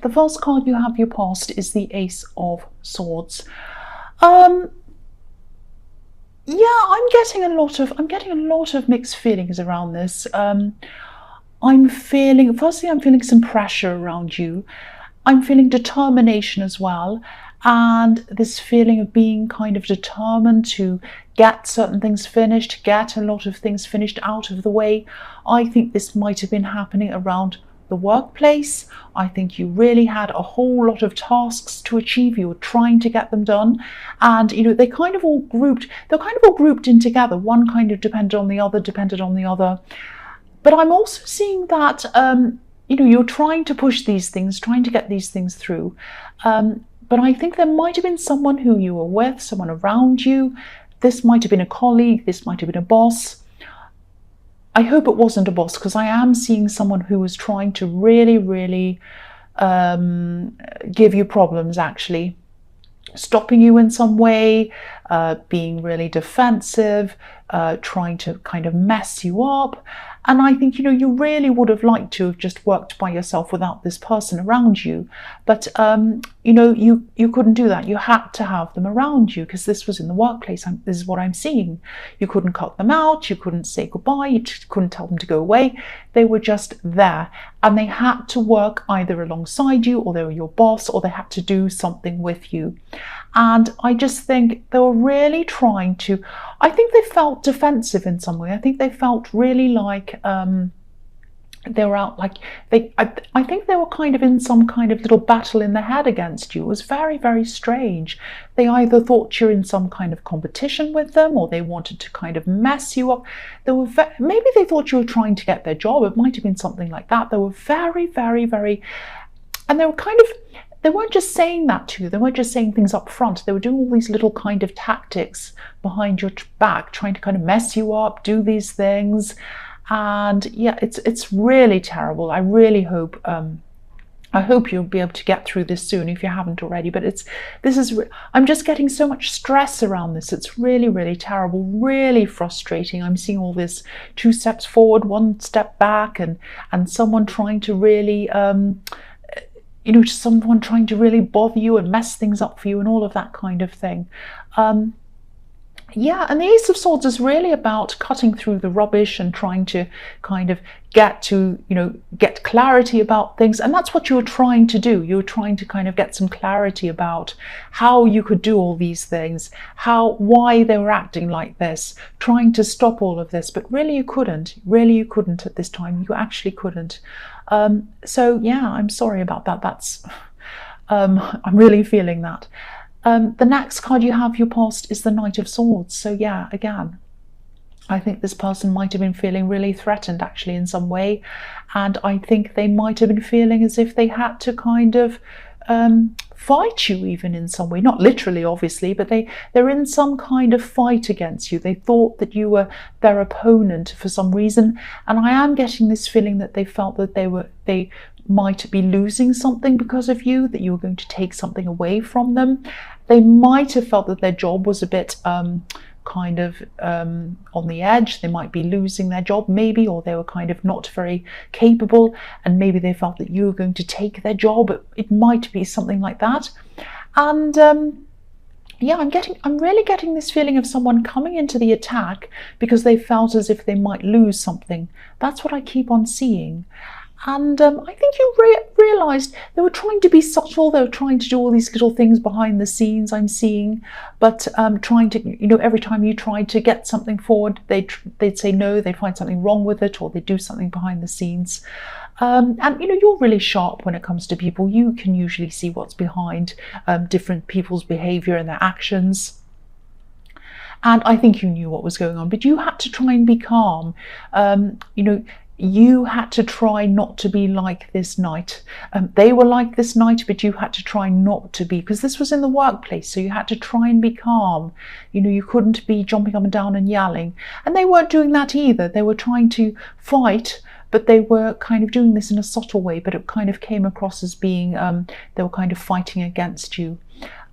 The first card you have your past is the Ace of Swords. Yeah, I'm getting a lot of mixed feelings around this. I'm feeling some pressure around you. I'm feeling determination as well, and this feeling of being kind of determined to get certain things finished, get a lot of things finished out of the way. I think this might have been happening around the workplace. I think you really had a whole lot of tasks to achieve. You were trying to get them done, and they're kind of all grouped in together. One kind of depended on the other. But I'm also seeing that you're trying to push these things, trying to get these things through. But I think there might have been someone who you were with, someone around you. This might have been a colleague, this might have been a boss. I hope it wasn't a boss, because I am seeing someone who was trying to really, really give you problems, actually. Stopping you in some way, being really defensive, trying to kind of mess you up. And I think, you really would have liked to have just worked by yourself without this person around you. But, you couldn't do that. You had to have them around you, because this was in the workplace. This is what I'm seeing. You couldn't cut them out. You couldn't say goodbye. You couldn't tell them to go away. They were just there. And they had to work either alongside you, or they were your boss, or they had to do something with you. And I just think they were really trying to, I think they felt defensive in some way. I think they felt really like they were out, like I think they were kind of in some kind of little battle in their head against you. It was very, very strange. They either thought you're in some kind of competition with them, or they wanted to kind of mess you up. Maybe they thought you were trying to get their job. It might have been something like that. They were very, very, very, and they weren't just saying that to you. They weren't just saying things up front. They were doing all these little kind of tactics behind your back, trying to kind of mess you up, do these things. And yeah, it's really terrible. I really hope you'll be able to get through this soon if you haven't already. But I'm just getting so much stress around this. It's really, really terrible, really frustrating. I'm seeing all this 2 steps forward, 1 step back, and someone trying to really someone trying to really bother you and mess things up for you and all of that kind of thing. Yeah, and the Ace of Swords is really about cutting through the rubbish and trying to kind of get clarity about things. And that's what you were trying to do. You were trying to kind of get some clarity about how you could do all these things, why they were acting like this, trying to stop all of this. But really you couldn't. Really you couldn't at this time. You actually couldn't. So yeah, I'm sorry about that. I'm really feeling that. The next card you have your past is the Knight of Swords. So yeah, again, I think this person might have been feeling really threatened actually in some way. And I think they might have been feeling as if they had to kind of fight you even in some way. Not literally, obviously, but they're in some kind of fight against you. They thought that you were their opponent for some reason. And I am getting this feeling that they felt that they might be losing something because of you, that you were going to take something away from them. They might have felt that their job was a bit kind of on the edge. They might be losing their job maybe, or they were kind of not very capable, and maybe they felt that you were going to take their job. It might be something like that. And yeah, I'm really getting this feeling of someone coming into the attack because they felt as if they might lose something. That's what I keep on seeing. And I think you realised they were trying to be subtle. They were trying to do all these little things behind the scenes, I'm seeing. But trying to, every time you tried to get something forward, they'd say no, they'd find something wrong with it, or they'd do something behind the scenes. And, you're really sharp when it comes to people. You can usually see what's behind different people's behaviour and their actions. And I think you knew what was going on, but you had to try and be calm. You had to try not to be like this knight. They were like this knight, but you had to try not to be, because this was in the workplace, so you had to try and be calm. You couldn't be jumping up and down and yelling. And they weren't doing that either. They were trying to fight, but they were kind of doing this in a subtle way, but it kind of came across as being, they were kind of fighting against you.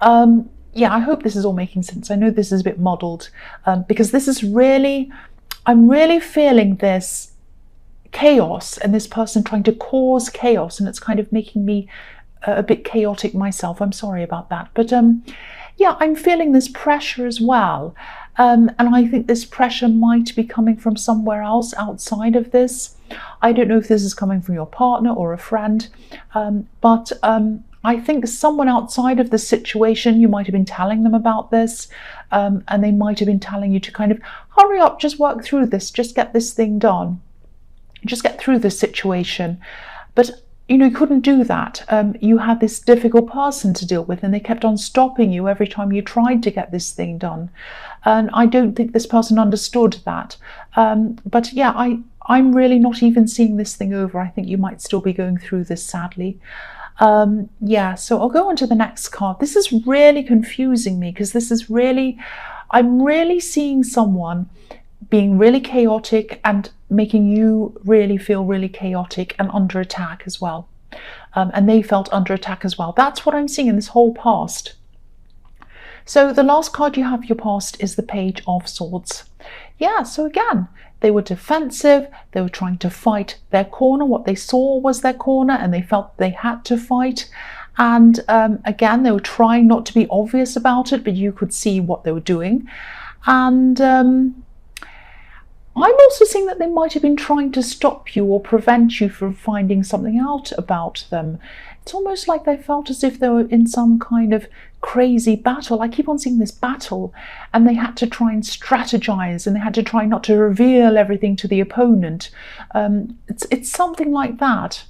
Yeah, I hope this is all making sense. I know this is a bit muddled, because this is really, I'm really feeling this chaos and this person trying to cause chaos, and it's kind of making me a bit chaotic myself. I'm sorry about that. But yeah, I'm feeling this pressure as well. And I think this pressure might be coming from somewhere else outside of this. I don't know if this is coming from your partner or a friend, but I think someone outside of the situation, you might have been telling them about this, and they might have been telling you to kind of hurry up, just work through this, just get this thing done, just get through this situation. But you couldn't do that. You had this difficult person to deal with, and they kept on stopping you every time you tried to get this thing done. And I don't think this person understood that. But yeah, I'm really not even seeing this thing over. I think you might still be going through this, sadly. Yeah, so I'll go on to the next card. This is really confusing me, because this is really, I'm really seeing someone being really chaotic and making you really feel really chaotic and under attack as well. And they felt under attack as well. That's what I'm seeing in this whole past. So the last card you have, your past, is the Page of Swords. Yeah, so again, they were defensive, they were trying to fight their corner. What they saw was their corner, and they felt they had to fight. And again, they were trying not to be obvious about it, but you could see what they were doing. And I'm also seeing that they might have been trying to stop you or prevent you from finding something out about them. It's almost like they felt as if they were in some kind of crazy battle. I keep on seeing this battle, and they had to try and strategize, and they had to try not to reveal everything to the opponent. It's something like that.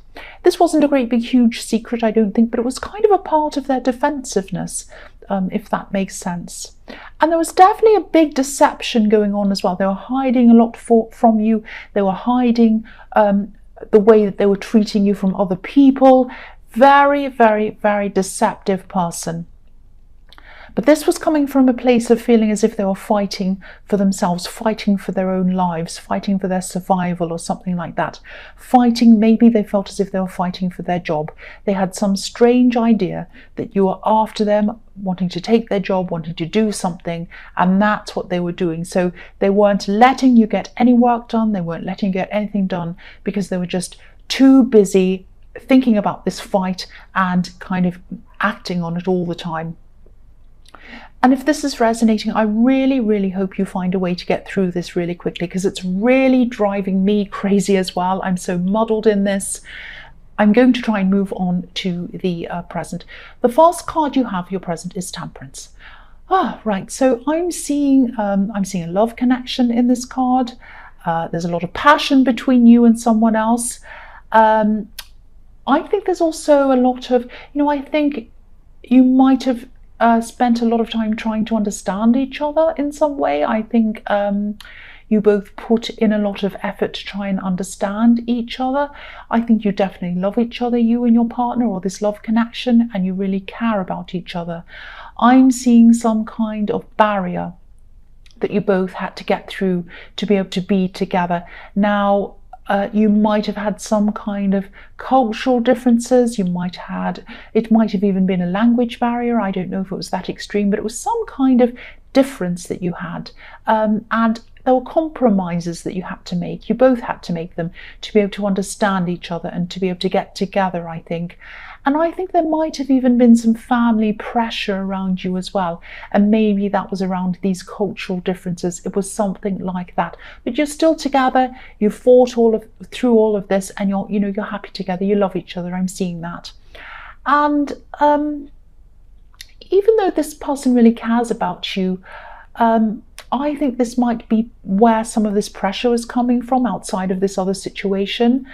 This wasn't a great big huge secret, I don't think, but it was kind of a part of their defensive-ness, if that makes sense. And there was definitely a big deception going on as well. They were hiding a lot from you. They were hiding the way that they were treating you from other people. Very, very, very deceptive person. But this was coming from a place of feeling as if they were fighting for themselves, fighting for their own lives, fighting for their survival or something like that. Fighting, maybe they felt as if they were fighting for their job. They had some strange idea that you were after them, wanting to take their job, wanting to do something, and that's what they were doing. So they weren't letting you get any work done, they weren't letting you get anything done, because they were just too busy thinking about this fight and kind of acting on it all the time. And if this is resonating, I really, really hope you find a way to get through this really quickly, because it's really driving me crazy as well. I'm so muddled in this. I'm going to try and move on to the present. The first card you have, your present, is Temperance. Right. So I'm seeing a love connection in this card. There's a lot of passion between you and someone else. I think there's also a lot of, I think you might have spent a lot of time trying to understand each other in some way. I think you both put in a lot of effort to try and understand each other. I think you definitely love each other, you and your partner, or this love connection, and you really care about each other. I'm seeing some kind of barrier that you both had to get through to be able to be together. Now, you might have had some kind of cultural differences. It might have even been a language barrier. I don't know if it was that extreme, but it was some kind of difference that you had. And there were compromises that you had to make. You both had to make them to be able to understand each other and to be able to get together, I think. And I think there might have even been some family pressure around you as well. And maybe that was around these cultural differences. It was something like that. But you're still together. You fought through all of this, and you're happy together. You love each other. I'm seeing that. And even though this person really cares about you, I think this might be where some of this pressure is coming from outside of this other situation.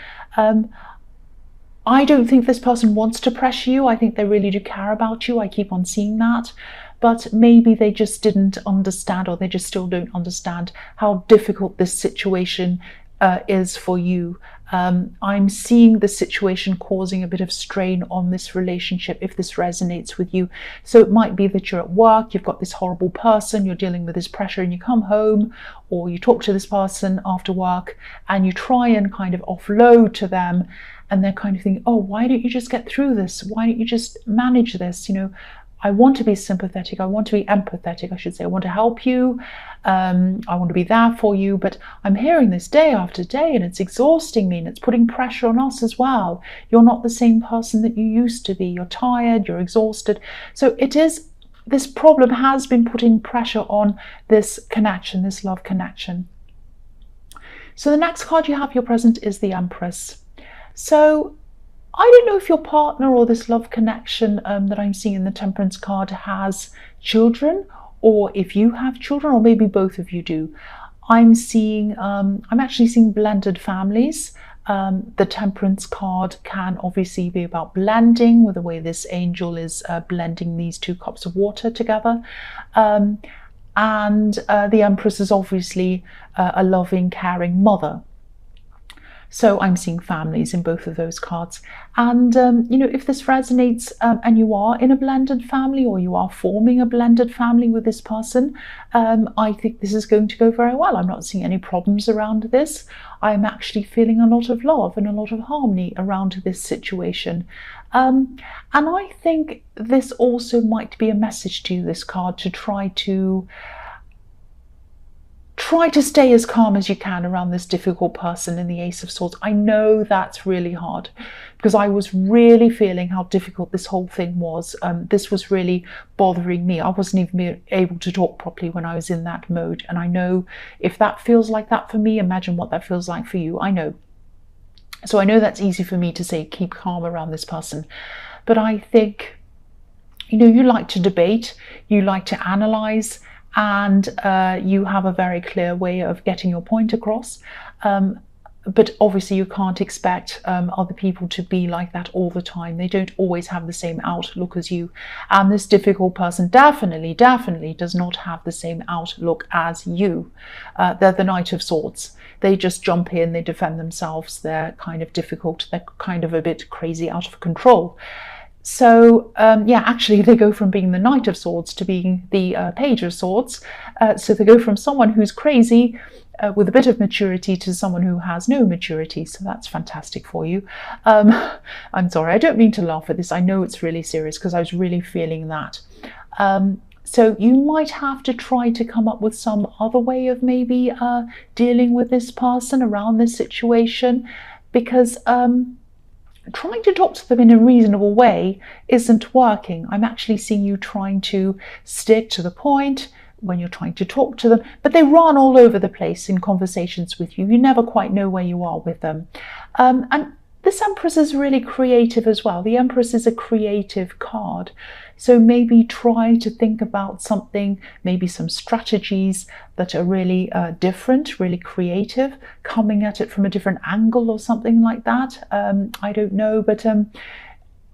I don't think this person wants to pressure you. I think they really do care about you. I keep on seeing that. But maybe they just didn't understand, or they just still don't understand how difficult this situation is for you. I'm seeing the situation causing a bit of strain on this relationship, if this resonates with you. So it might be that you're at work, you've got this horrible person, you're dealing with this pressure, and you come home, or you talk to this person after work, and you try and kind of offload to them, and they're kind of thinking, oh, why don't you just get through this? Why don't you just manage this? I want to be sympathetic. I want to be empathetic, I should say. I want to help you. I want to be there for you. But I'm hearing this day after day, and it's exhausting me, and it's putting pressure on us as well. You're not the same person that you used to be. You're tired, you're exhausted. So it is, this problem has been putting pressure on this connection, this love connection. So the next card you have your present is the Empress. So I don't know if your partner or this love connection that I'm seeing in the Temperance card has children, or if you have children, or maybe both of you do. I'm actually seeing blended families. The Temperance card can obviously be about blending, with the way this angel is blending these 2 cups of water together. And the Empress is obviously a loving, caring mother. So I'm seeing families in both of those cards. And, you know, if this resonates and you are in a blended family, or you are forming a blended family with this person, I think this is going to go very well. I'm not seeing any problems around this. I'm actually feeling a lot of love and a lot of harmony around this situation. And I think this also might be a message to you, this card, to try to stay as calm as you can around this difficult person in the Ace of Swords. I know that's really hard, because I was really feeling how difficult this whole thing was. This was really bothering me. I wasn't even able to talk properly when I was in that mode. And I know if that feels like that for me, imagine what that feels like for you. I know. So I know that's easy for me to say, keep calm around this person. But I think, you know, you like to debate, you like to analyze, and you have a very clear way of getting your point across. But obviously you can't expect other people to be like that all the time. They don't always have the same outlook as you. And this difficult person definitely does not have the same outlook as you. They're the Knight of Swords. They just jump in, they defend themselves. They're kind of difficult. They're kind of a bit crazy, out of control. So yeah, actually they go from being the Knight of Swords to being the Page of Swords. So they go from someone who's crazy with a bit of maturity to someone who has no maturity. So that's fantastic for you. I'm sorry, I don't mean to laugh at this. I know it's really serious, because I was really feeling that. So you might have to try to come up with some other way of maybe dealing with this person around this situation, because trying to talk to them in a reasonable way isn't working. I'm actually seeing you trying to stick to the point when you're trying to talk to them, but they run all over the place in conversations with you. You never quite know where you are with them. And this Empress is really creative as well. The Empress is a creative card. So maybe try to think about something, maybe some strategies that are really different, really creative, coming at it from a different angle or something like that. I don't know, but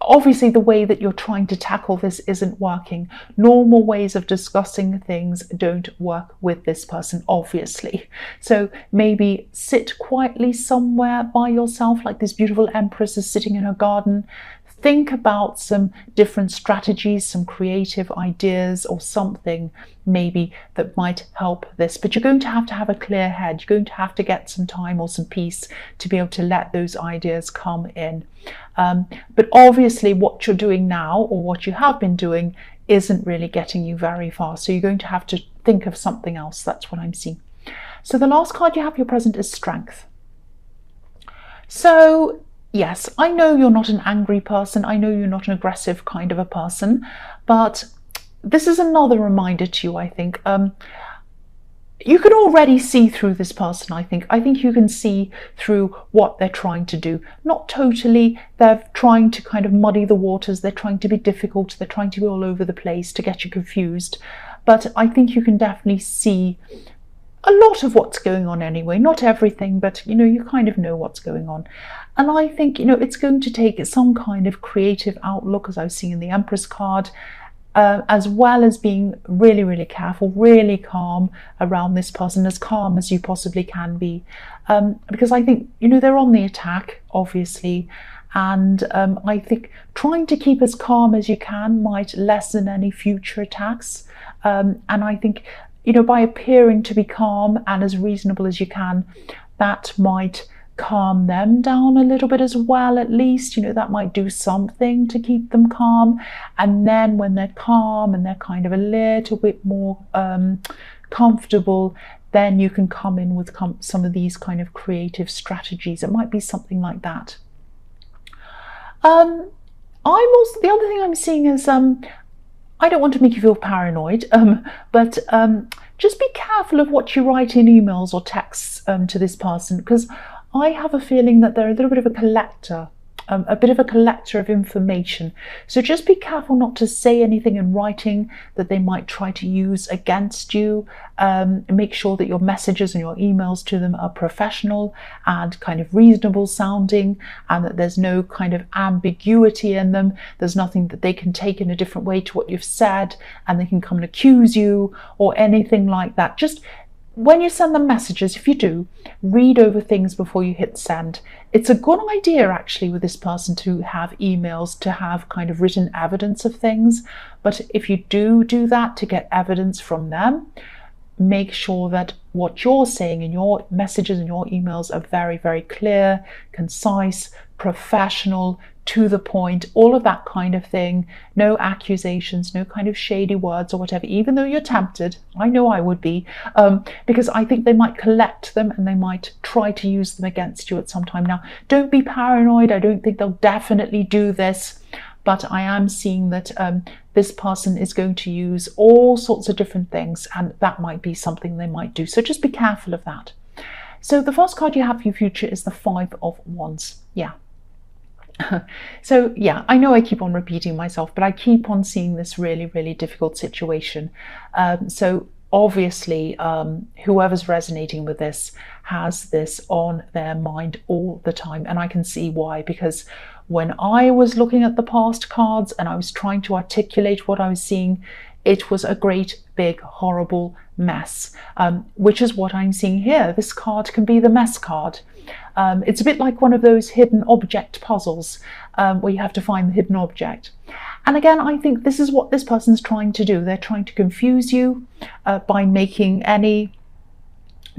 obviously the way that you're trying to tackle this isn't working. Normal ways of discussing things don't work with this person, obviously. So maybe sit quietly somewhere by yourself, like this beautiful Empress is sitting in her garden. Think about some different strategies, some creative ideas or something maybe that might help this. But you're going to have a clear head. You're going to have to get some time or some peace to be able to let those ideas come in. But obviously what you're doing now, or what you have been doing, isn't really getting you very far. So you're going to have to think of something else. That's what I'm seeing. So the last card you have your present is Strength. So yes, I know you're not an angry person. I know you're not an aggressive kind of a person, but this is another reminder to you, I think. You can already see through this person, I think. I think you can see through what they're trying to do. Not totally. They're trying to kind of muddy the waters. They're trying to be difficult. They're trying to be all over the place to get you confused. But I think you can definitely see a lot of what's going on anyway. Not everything, but you know, you kind of know what's going on. And I think, you know, it's going to take some kind of creative outlook, as I was seeing in the Empress card, as well as being really, really careful, really calm around this person, as calm as you possibly can be. Because I think, you know, they're on the attack, obviously. And I think trying to keep as calm as you can might lessen any future attacks. And I think, you know, by appearing to be calm and as reasonable as you can, that might calm them down a little bit as well, at least. You know, that might do something to keep them calm. And then when they're calm and they're kind of a little bit more comfortable, then you can come in with some of these kind of creative strategies. It might be something like that. I'm also, the other thing I'm seeing is, I don't want to make you feel paranoid, but just be careful of what you write in emails or texts to this person, because I have a feeling that they're a little bit of a collector, of information. So just be careful not to say anything in writing that they might try to use against you. Make sure that your messages and your emails to them are professional and kind of reasonable sounding, and that there's no kind of ambiguity in them. There's nothing that they can take in a different way to what you've said, and they can come and accuse you or anything like that. Just when you send them messages, if you do, read over things before you hit send. It's a good idea actually with this person to have emails, to have kind of written evidence of things. But if you do that to get evidence from them, make sure that what you're saying in your messages and your emails are very, very clear, concise, professional, to the point, all of that kind of thing. No accusations, no kind of shady words or whatever, even though you're tempted. I know I would be, because I think they might collect them and they might try to use them against you at some time. Now, don't be paranoid. I don't think they'll definitely do this, but I am seeing that this person is going to use all sorts of different things, and that might be something they might do. So just be careful of that. So the first card you have for your future is the Five of Wands. Yeah. So yeah, I know I keep on repeating myself, but I keep on seeing this really, really difficult situation. So obviously, whoever's resonating with this has this on their mind all the time. And I can see why, because when I was looking at the past cards and I was trying to articulate what I was seeing, it was a great, big, horrible mess, which is what I'm seeing here. This card can be the mess card. It's a bit like one of those hidden object puzzles where you have to find the hidden object. And again, I think this is what this person's trying to do. They're trying to confuse you by making any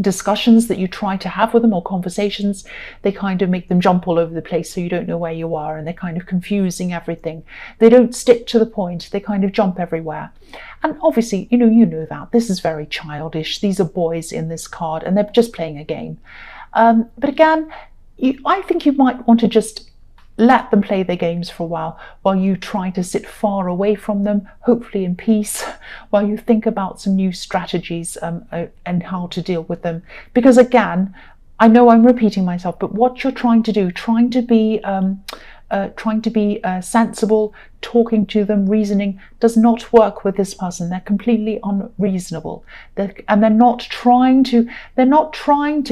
discussions that you try to have with them or conversations. They kind of make them jump all over the place so you don't know where you are, and they're kind of confusing everything. They don't stick to the point. They kind of jump everywhere. And obviously, you know that. This is very childish. These are boys in this card and they're just playing a game. But again, I think you might want to just let them play their games for a while you try to sit far away from them, hopefully in peace, while you think about some new strategies and how to deal with them. Because again, I know I'm repeating myself, but what you're trying to do, trying to be sensible, talking to them, reasoning, does not work with this person. They're completely unreasonable, and they're not trying to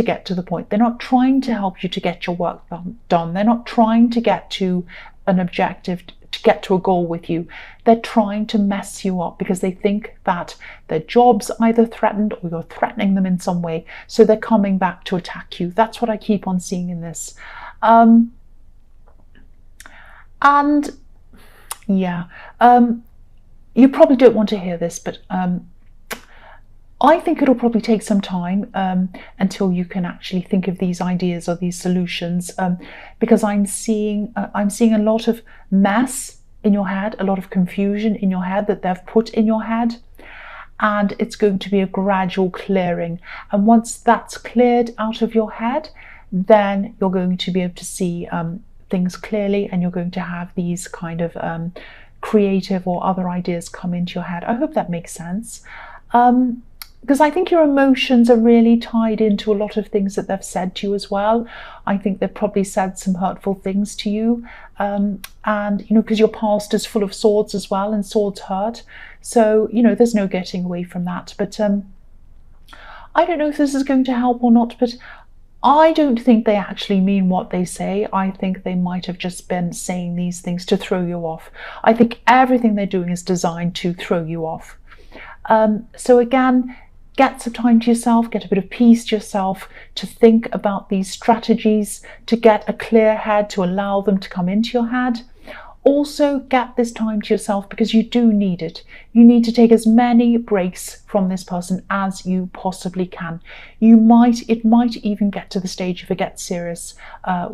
get to the point. They're not trying to help you to get your work done. They're not trying to get to an objective, to get to a goal with you. They're trying to mess you up because they think that their job's either threatened or you're threatening them in some way, so they're coming back to attack you. That's what I keep on seeing in this. And yeah, you probably don't want to hear this, but I think it'll probably take some time until you can actually think of these ideas or these solutions, because I'm seeing a lot of mess in your head, a lot of confusion in your head that they've put in your head, and it's going to be a gradual clearing. And once that's cleared out of your head, then you're going to be able to see things clearly, and you're going to have these kind of creative or other ideas come into your head. I hope that makes sense, because I think your emotions are really tied into a lot of things that they've said to you as well. I think they've probably said some hurtful things to you, and because your past is full of swords as well, and swords hurt, so there's no getting away from that. But I don't know if this is going to help or not, but I don't think they actually mean what they say. I think they might have just been saying these things to throw you off. I think everything they're doing is designed to throw you off. So again, get some time to yourself, get a bit of peace to yourself, to think about these strategies, to get a clear head, to allow them to come into your head. Also, get this time to yourself because you do need it. You need to take as many breaks from this person as you possibly can. It might even get to the stage, if it gets serious,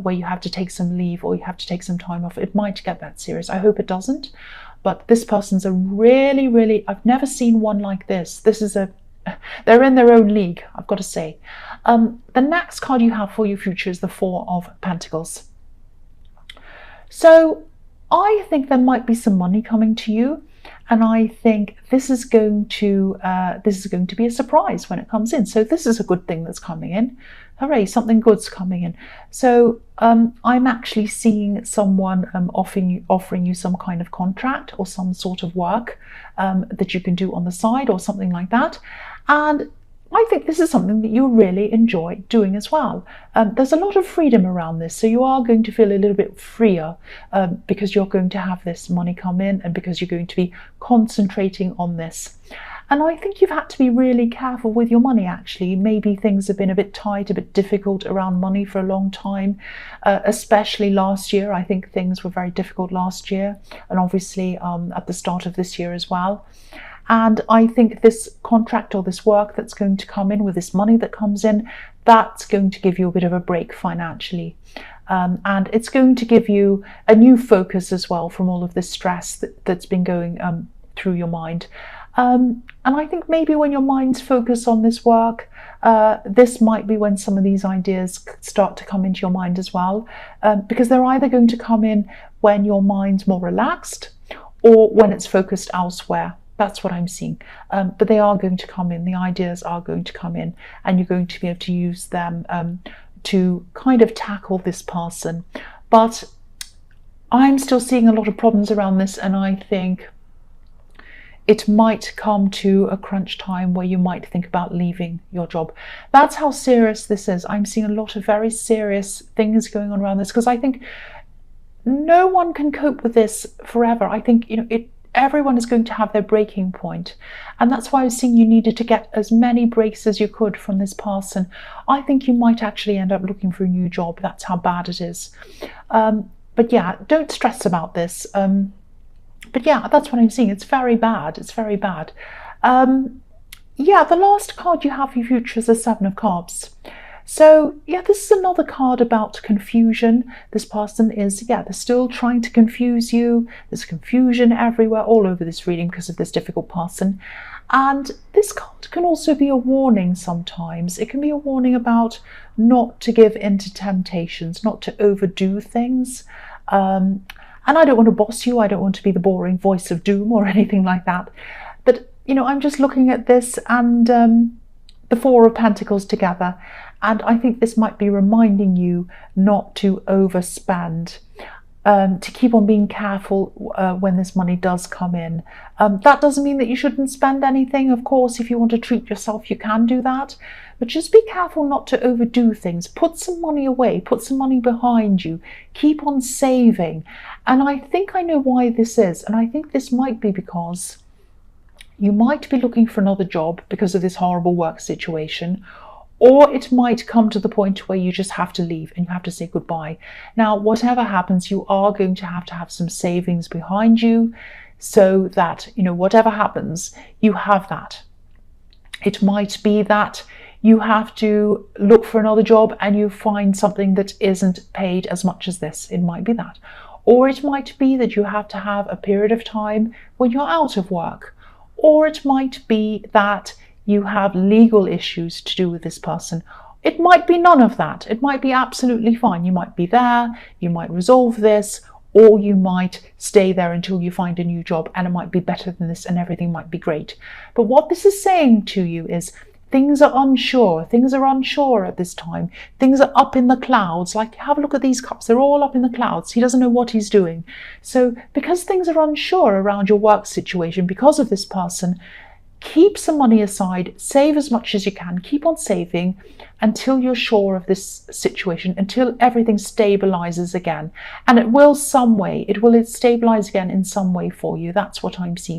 where you have to take some leave or you have to take some time off. It might get that serious. I hope it doesn't. But this person's a really, really, I've never seen one like this. They're in their own league, I've got to say. The next card you have for your future is the Four of Pentacles. So I think there might be some money coming to you, and I think this is going to be a surprise when it comes in. So this is a good thing that's coming in. Hooray, something good's coming in. So I'm actually seeing someone offering you some kind of contract or some sort of work that you can do on the side or something like that. And I think this is something that you really enjoy doing as well. There's a lot of freedom around this, so you are going to feel a little bit freer because you're going to have this money come in and because you're going to be concentrating on this. And I think you've had to be really careful with your money, actually. Maybe things have been a bit tight, a bit difficult around money for a long time, especially last year. I think things were very difficult last year, and obviously at the start of this year as well. And I think this contract or this work that's going to come in with this money that comes in, that's going to give you a bit of a break financially. And it's going to give you a new focus as well from all of this stress that's been going through your mind. And I think maybe when your mind's focused on this work, this might be when some of these ideas start to come into your mind as well, because they're either going to come in when your mind's more relaxed or when it's focused elsewhere. That's what I'm seeing. But they are going to come in. The ideas are going to come in, and you're going to be able to use them to kind of tackle this person. But I'm still seeing a lot of problems around this, and I think it might come to a crunch time where you might think about leaving your job. That's how serious this is. I'm seeing a lot of very serious things going on around this, because I think no one can cope with this forever. I think, everyone is going to have their breaking point. And that's why I was saying you needed to get as many breaks as you could from this person. I think you might actually end up looking for a new job. That's how bad it is. But yeah, don't stress about this. But yeah, that's what I'm seeing. It's very bad. It's very bad. Yeah, the last card you have for your future is the Seven of Cups. So yeah, this is another card about confusion. This person is, they're still trying to confuse you. There's confusion everywhere, all over this reading because of this difficult person. And this card can also be a warning sometimes. It can be a warning about not to give in to temptations, not to overdo things. And I don't want to boss you. I don't want to be the boring voice of doom or anything like that. But, I'm just looking at this and the Four of Pentacles together. And I think this might be reminding you not to overspend, to keep on being careful when this money does come in. That doesn't mean that you shouldn't spend anything. Of course, if you want to treat yourself, you can do that. But just be careful not to overdo things. Put some money away, put some money behind you, keep on saving. And I think I know why this is. And I think this might be because you might be looking for another job because of this horrible work situation. Or it might come to the point where you just have to leave and you have to say goodbye. Now, whatever happens, you are going to have some savings behind you so that, whatever happens, you have that. It might be that you have to look for another job and you find something that isn't paid as much as this. It might be that. Or it might be that you have to have a period of time when you're out of work. Or it might be that you have legal issues to do with this person. It might be none of that. It might be absolutely fine. You might be there, you might resolve this, or you might stay there until you find a new job and it might be better than this and everything might be great. But what this is saying to you is things are unsure. Things are unsure at this time. Things are up in the clouds. Like, have a look at these cups. They're all up in the clouds. He doesn't know what he's doing. So because things are unsure around your work situation because of this person, keep some money aside, save as much as you can, keep on saving until you're sure of this situation, until everything stabilizes again. And it will stabilize again in some way for you. That's what I'm seeing.